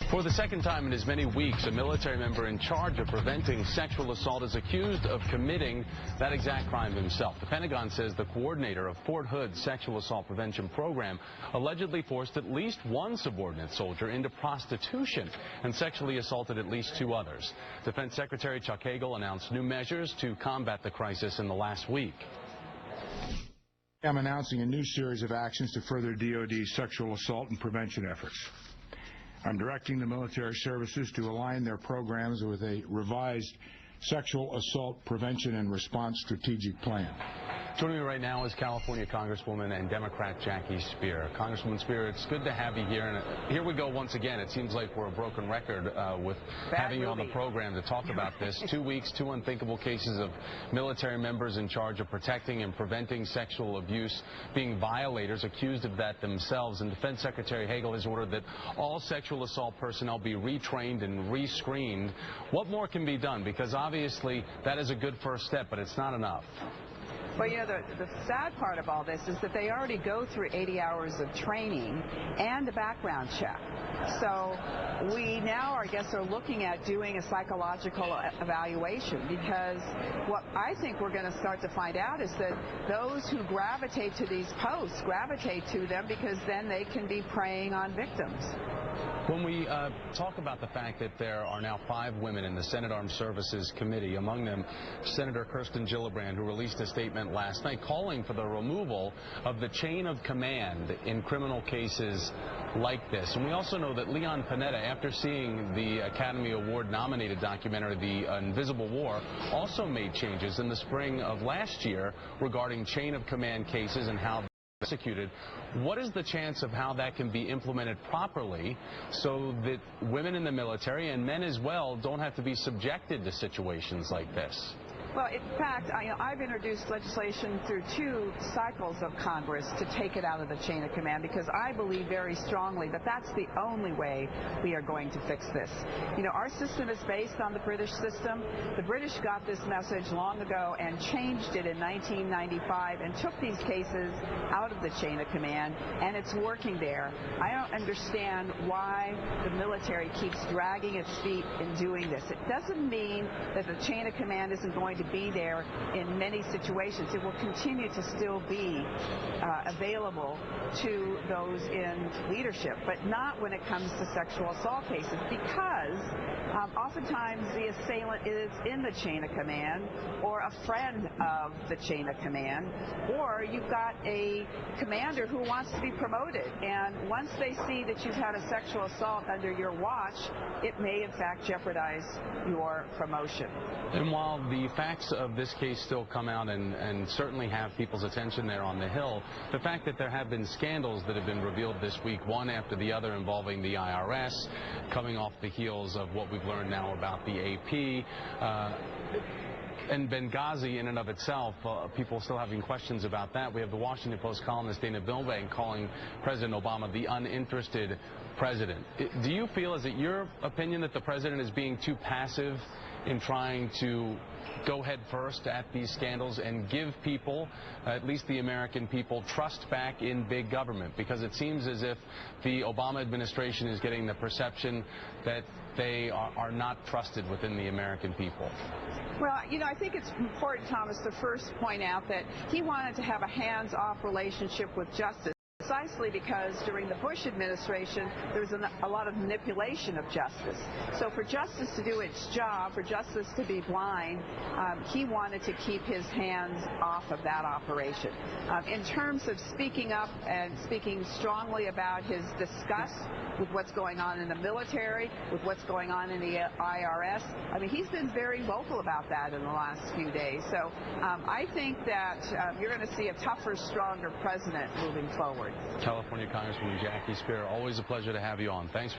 For the second time in as many weeks, a military member in charge of preventing sexual assault is accused of committing that exact crime himself. The Pentagon says the coordinator of Fort Hood's sexual assault prevention program allegedly forced at least one subordinate soldier into prostitution and sexually assaulted at least two others. Defense Secretary Chuck Hagel announced new measures to combat the crisis in the last week. I'm announcing a new series of actions to further DoD's sexual assault and prevention efforts. I'm directing the military services to align their programs with a revised sexual assault prevention and response strategic plan. Joining me right now is California Congresswoman and Democrat Jackie Speier. Congresswoman Speier, it's good to have you here. And here we go once again. It seems like we're a broken record with having you on the program to talk about this. 2 weeks, two unthinkable cases of military members in charge of protecting and preventing sexual abuse being violators, accused of that themselves. And Defense Secretary Hagel has ordered that all sexual assault personnel be retrained and rescreened. What more can be done? Because obviously that is a good first step, but it's not enough. Well, you know, the sad part of all this is that they already go through 80 hours of training and a background check. So we now, I guess, are looking at doing a psychological evaluation, because what I think we're going to start to find out is that those who gravitate to these posts gravitate to them because then they can be preying on victims. When we talk about the fact that there are now 5 women in the Senate Armed Services Committee, among them Senator Kirsten Gillibrand, who released a statement last night calling for the removal of the chain of command in criminal cases like this. And we also know that Leon Panetta, after seeing the Academy Award-nominated documentary The Invisible War, also made changes in the spring of last year regarding chain of command cases and how executed. What is the chance of how that can be implemented properly so that women in the military and men as well don't have to be subjected to situations like this? Well, in fact, I've introduced legislation through 2 cycles of Congress to take it out of the chain of command, because I believe very strongly that that's the only way we are going to fix this. You know, our system is based on the British system. The British got this message long ago and changed it in 1995 and took these cases out of the chain of command, and it's working there. I don't understand why the military keeps dragging its feet in doing this. It doesn't mean that the chain of command isn't going to be there in many situations. It will continue to still be available to those in leadership, but not when it comes to sexual assault cases, because oftentimes the assailant is in the chain of command or a friend of the chain of command, or you've got a commander who wants to be promoted, and once they see that you've had a sexual assault under your watch, it may in fact jeopardize your promotion. And while the facts of this case still come out and certainly have people's attention there on the Hill, the fact that there have been scandals that have been revealed this week, one after the other, involving the IRS, coming off the heels of what we've learned now about the AP, and Benghazi in and of itself, people still having questions about that. We have the Washington Post columnist Dana Milbank calling President Obama the uninterested president. Do you feel, is it your opinion, that the president is being too passive in trying to go head first at these scandals and give people, at least the American people, trust back in big government? Because it seems as if the Obama administration is getting the perception that they are not trusted within the American people. Well, you know, I think it's important, Thomas, to first point out that he wanted to have a hands-off relationship with justice, precisely because during the Bush administration there was a lot of manipulation of justice. So for justice to do its job, for justice to be blind, he wanted to keep his hands off of that operation. In terms of speaking up and speaking strongly about his disgust with what's going on in the military, with what's going on in the IRS, I mean, he's been very vocal about that in the last few days. So I think that you're going to see a tougher, stronger president moving forward. California Congresswoman Jackie Speier, always a pleasure to have you on. Thanks.